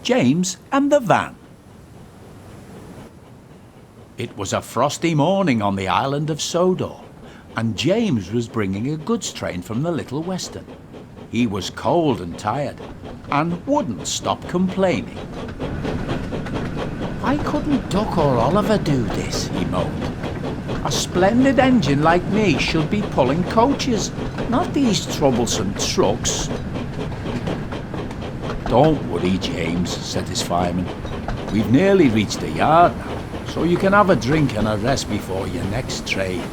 James and the Van. It was a frosty morning on the island of Sodor, and James was bringing a goods train from the Little Western. He was cold and tired, and wouldn't stop complaining. "Why couldn't Duck or Oliver do this?" he moaned. "A splendid engine like me should be pulling coaches, not these troublesome trucks." "Don't worry, James," said his fireman. "We've nearly reached the yard now, so you can have a drink and a rest before your next train."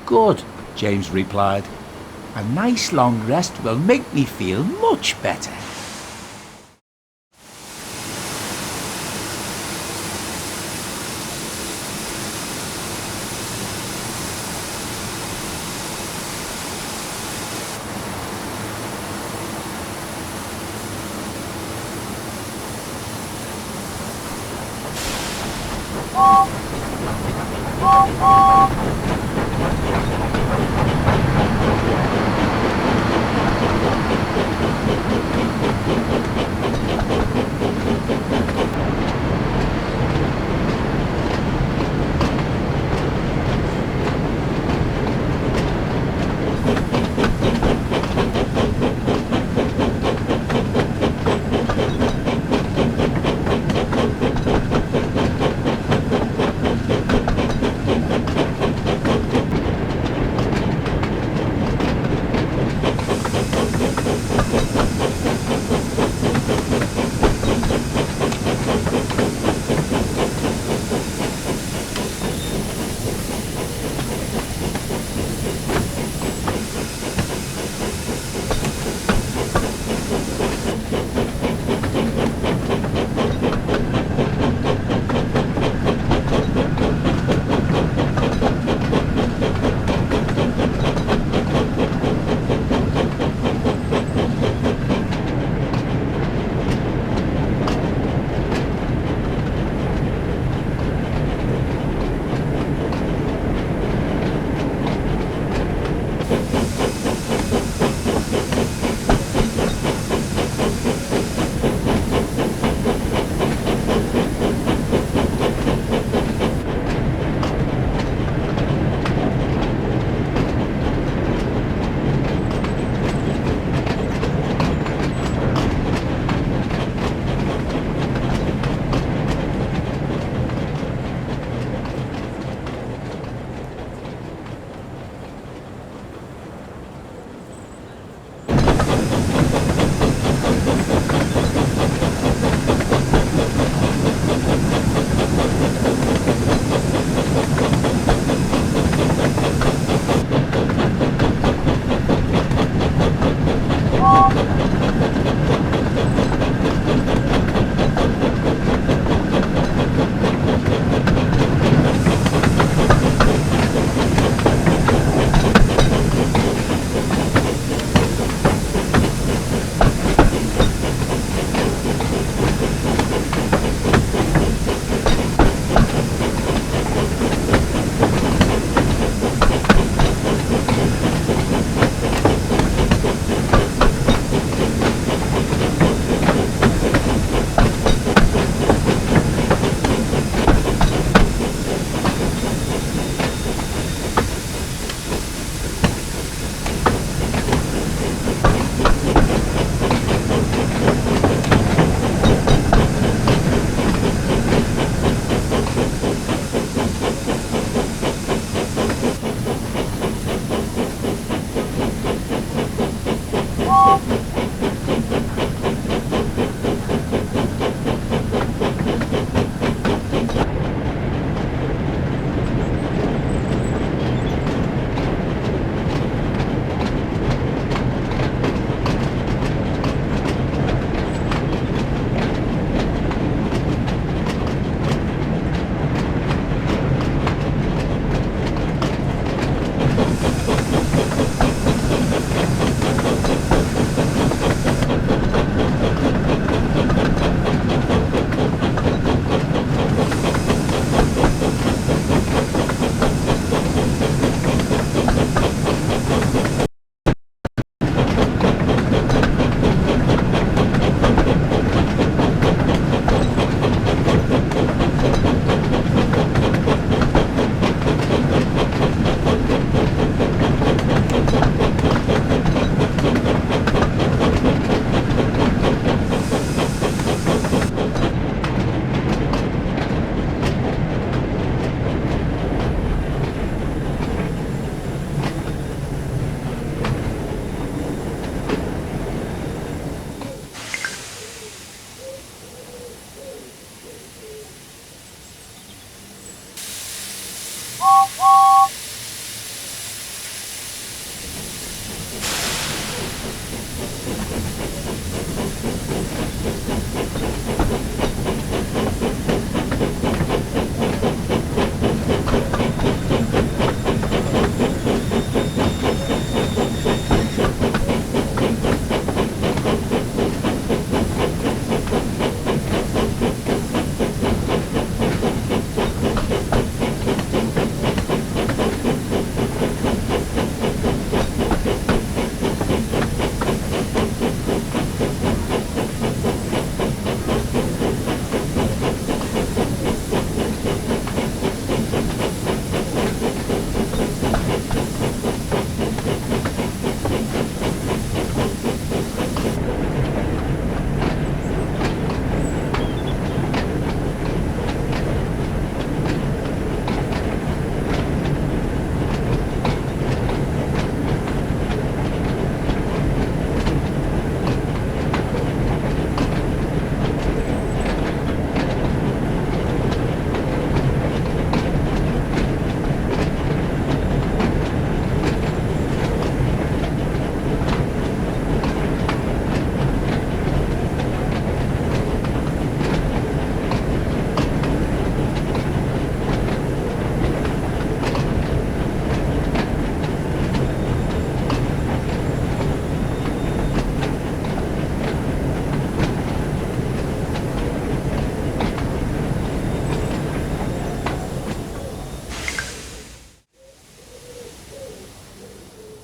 "Good," James replied. "A nice long rest will make me feel much better."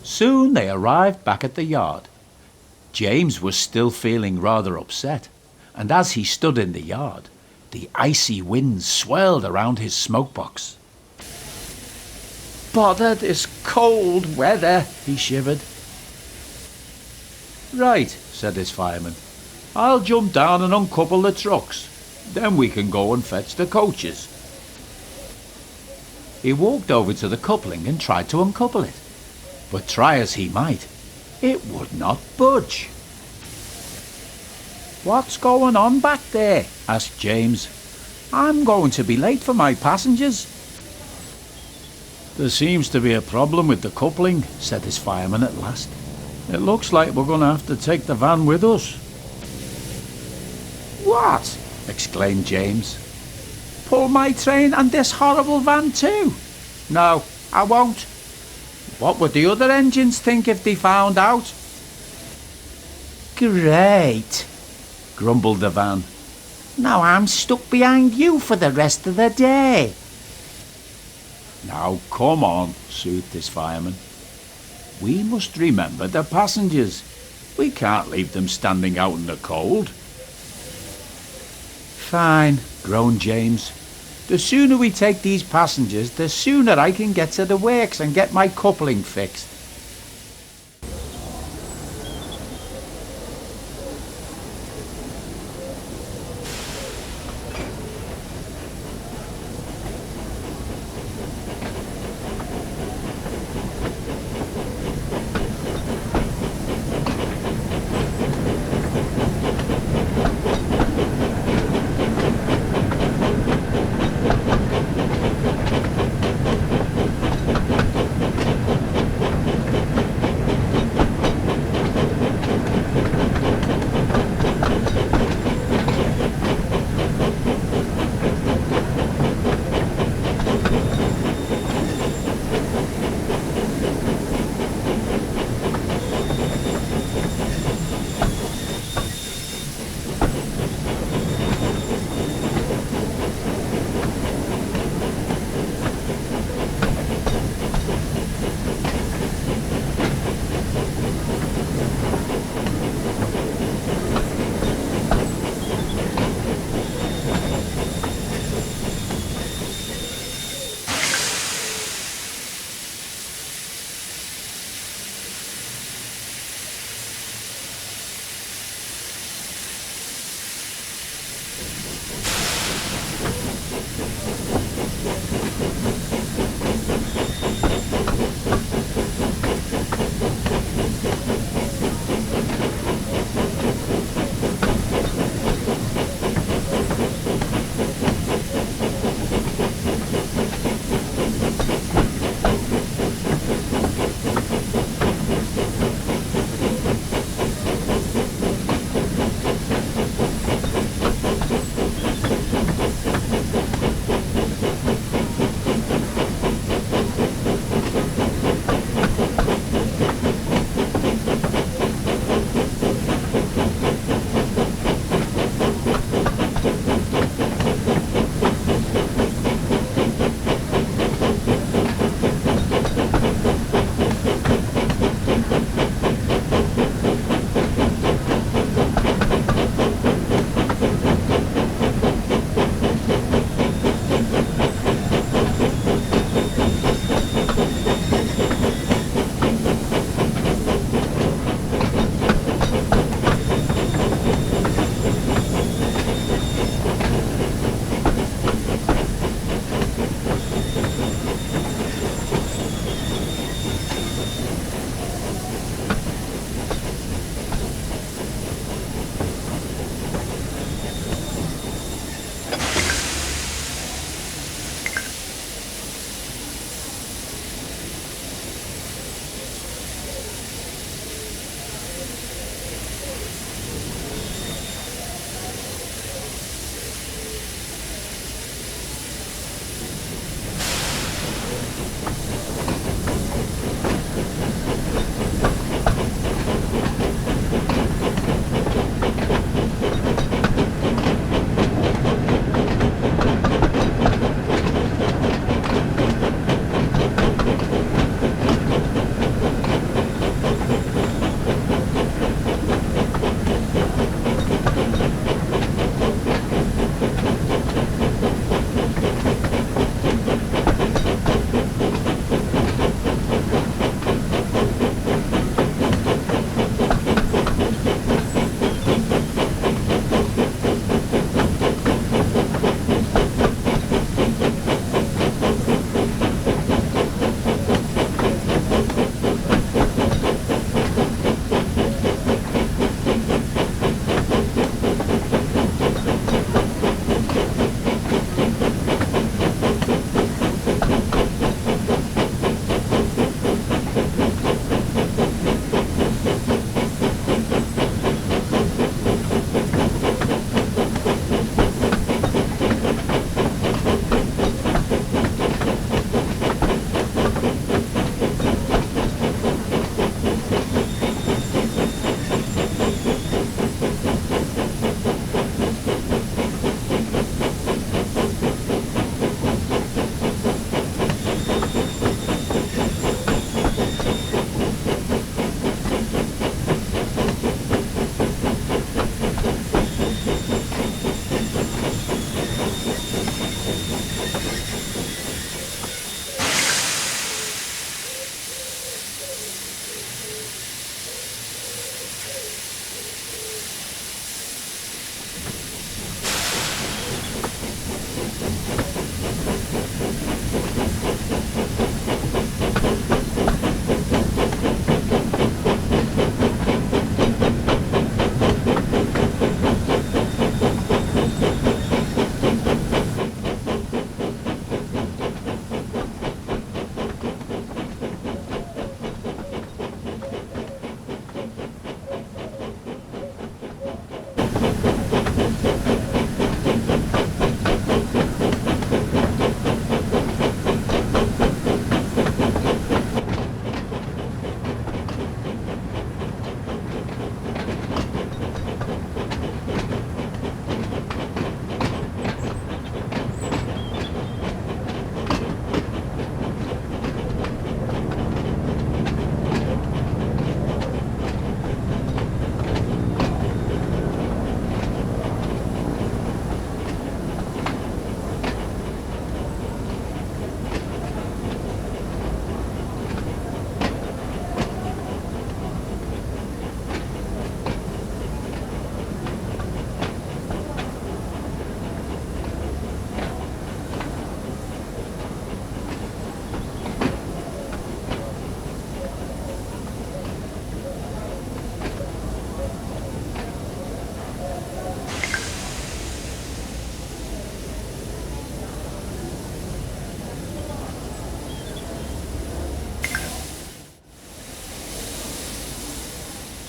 Soon they arrived back at the yard. James was still feeling rather upset, and as he stood in the yard, the icy wind swirled around his smokebox. "Bother this cold weather," he shivered. "Right," said his fireman. "I'll jump down and uncouple the trucks. Then we can go and fetch the coaches." He walked over to the coupling and tried to uncouple it, but try as he might, it would not budge. "What's going on back there?" asked James. "I'm going to be late for my passengers." "There seems to be a problem with the coupling," said his fireman at last. "It looks like we're going to have to take the van with us." "What?" exclaimed James. "Pull my train and this horrible van too? No, I won't. What would the other engines think if they found out?" "Great," grumbled the van. "Now I'm stuck behind you for the rest of the day." "Now come on," soothed his fireman. "We must remember the passengers. We can't leave them standing out in the cold." "Fine," groaned James. "The sooner we take these passengers, the sooner I can get to the works and get my coupling fixed."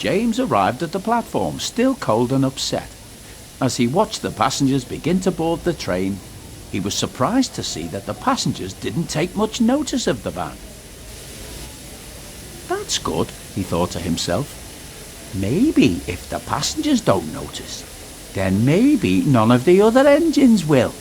James arrived at the platform, still cold and upset. As he watched the passengers begin to board the train, he was surprised to see that the passengers didn't take much notice of the van. That's good, he thought to himself. Maybe if the passengers don't notice, then maybe none of the other engines will.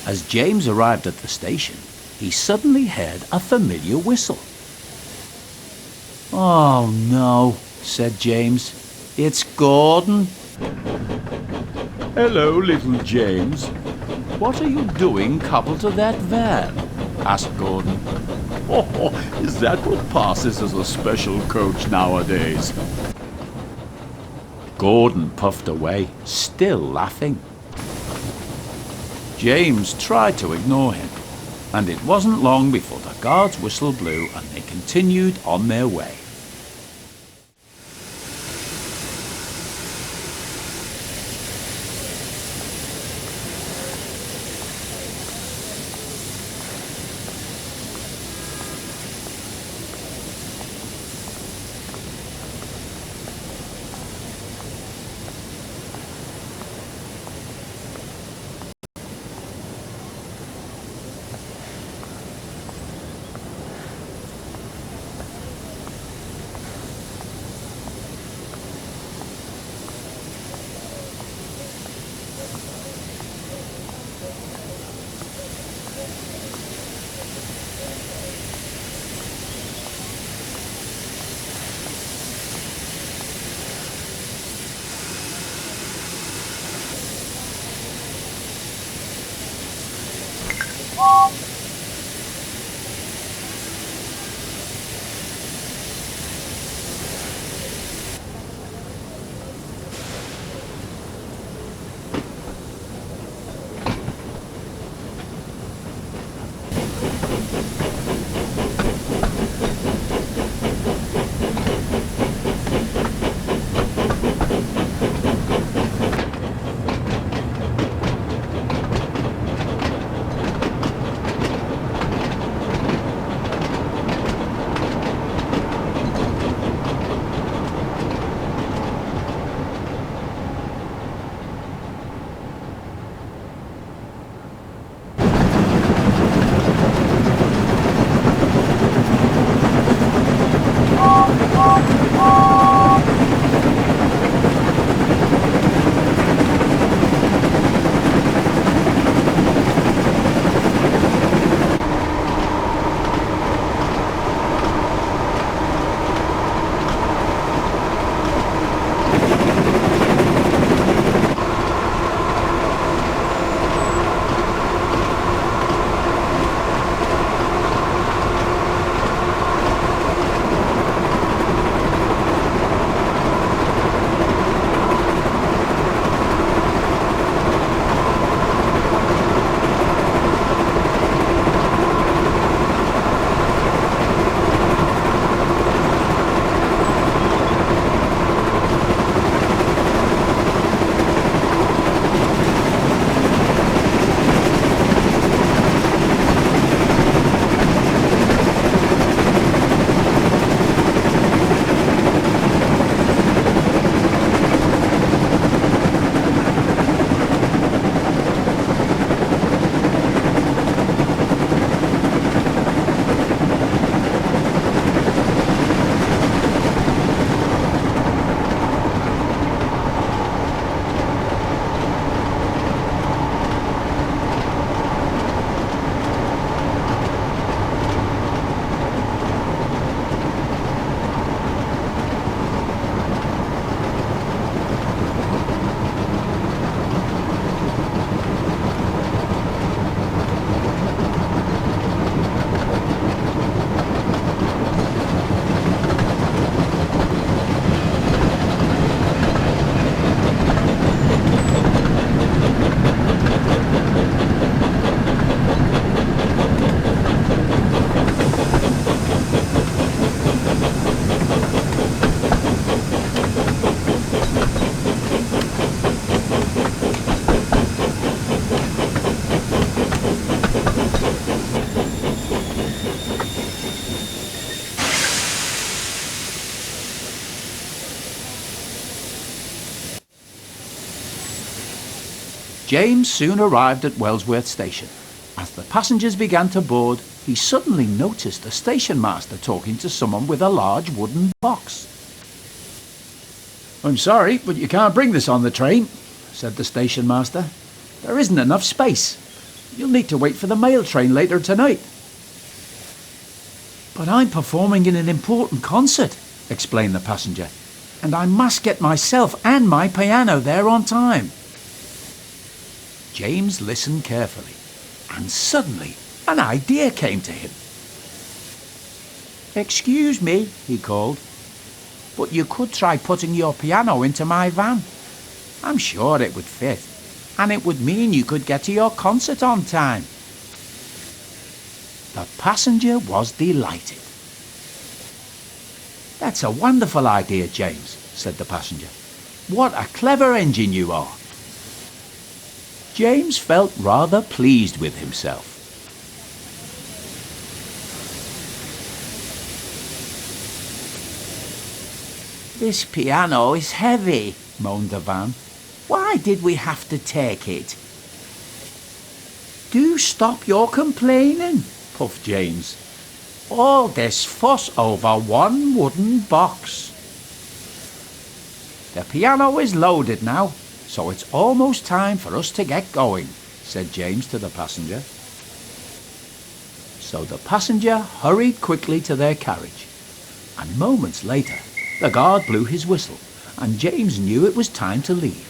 As James arrived at the station, he suddenly heard a familiar whistle. "Oh no," said James. "It's Gordon." "Hello, little James. What are you doing coupled to that van?" asked Gordon. "Oh, is that what passes as a special coach nowadays?" Gordon puffed away, still laughing. James tried to ignore him, and it wasn't long before the guard's whistle blew and they continued on their way. James soon arrived at Wellsworth Station. As the passengers began to board, he suddenly noticed the station master talking to someone with a large wooden box. "I'm sorry, but you can't bring this on the train," said the station master. "There isn't enough space." You'll need to wait for the mail train later tonight." "But I'm performing in an important concert," explained the passenger, "and I must get myself and my piano there on time." James listened carefully, and suddenly an idea came to him. "Excuse me," he called, "but you could try putting your piano into my van. I'm sure it would fit, and it would mean you could get to your concert on time." The passenger was delighted. "That's a wonderful idea, James," said the passenger. "What a clever engine you are." James felt rather pleased with himself. "This piano is heavy," moaned the van. "Why did we have to take it?" "Do stop your complaining," puffed James. "All this fuss over one wooden box." "The piano is loaded now, so it's almost time for us to get going," said James to the passenger. So the passenger hurried quickly to their carriage, and moments later the guard blew his whistle, and James knew it was time to leave.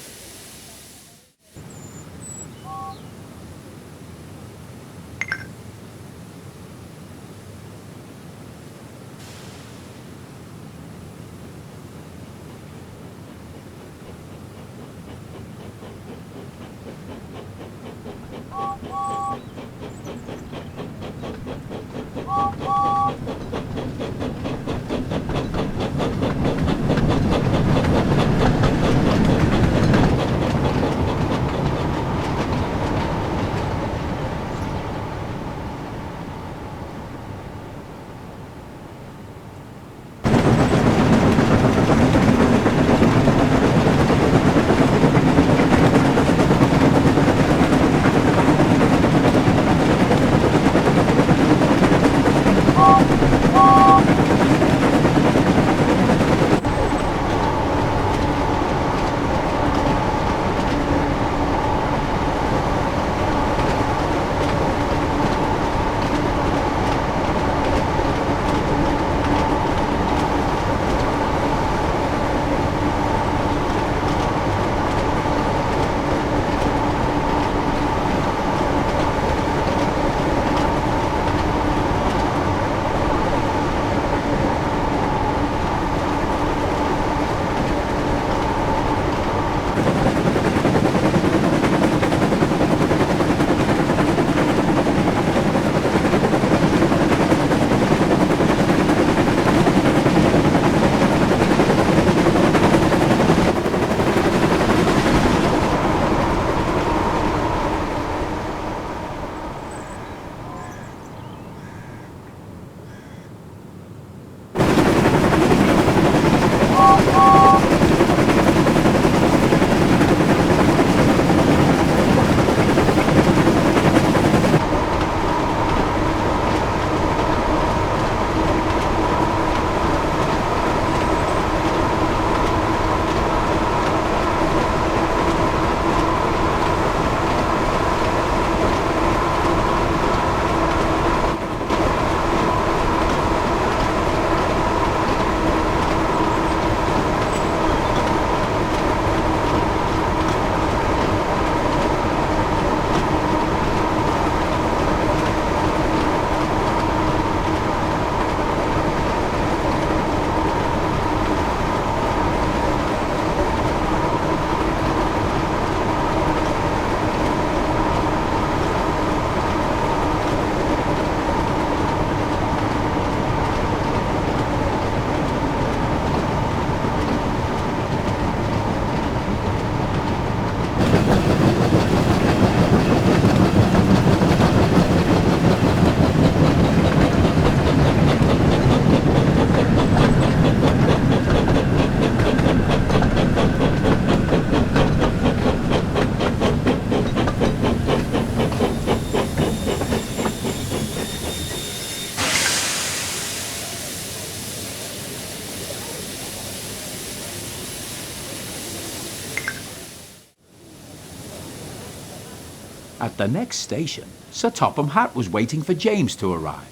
At the next station, Sir Topham Hatt was waiting for James to arrive.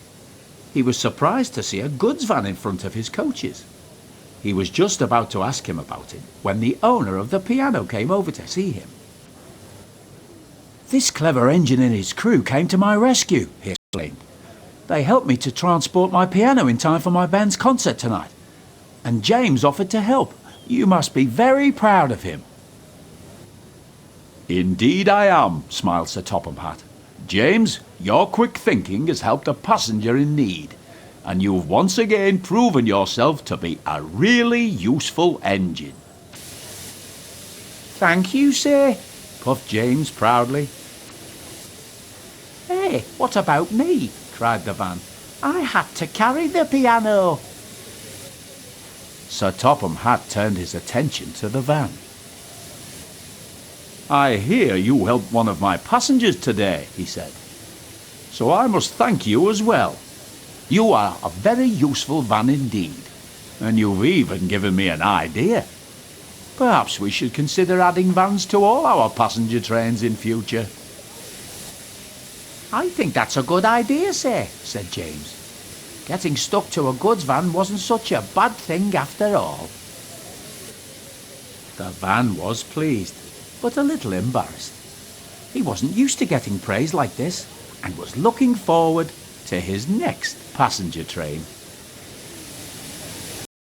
He was surprised to see a goods van in front of his coaches. He was just about to ask him about it when the owner of the piano came over to see him. "This clever engine and his crew came to my rescue," he explained. "They helped me to transport my piano in time for my band's concert tonight. And James offered to help. You must be very proud of him." "Indeed I am," smiled Sir Topham Hatt. "James, your quick thinking has helped a passenger in need, and you've once again proven yourself to be a really useful engine." "Thank you, sir," puffed James proudly. "Hey, what about me?" cried the van. "I had to carry the piano." Sir Topham Hatt turned his attention to the van. "I hear you helped one of my passengers today," he said. "So I must thank you as well. You are a very useful van indeed, and you've even given me an idea. Perhaps we should consider adding vans to all our passenger trains in future." "I think that's a good idea, sir," said James. "Getting stuck to a goods van wasn't such a bad thing after all." The van was pleased, but a little embarrassed. He wasn't used to getting praise like this, and was looking forward to his next passenger train.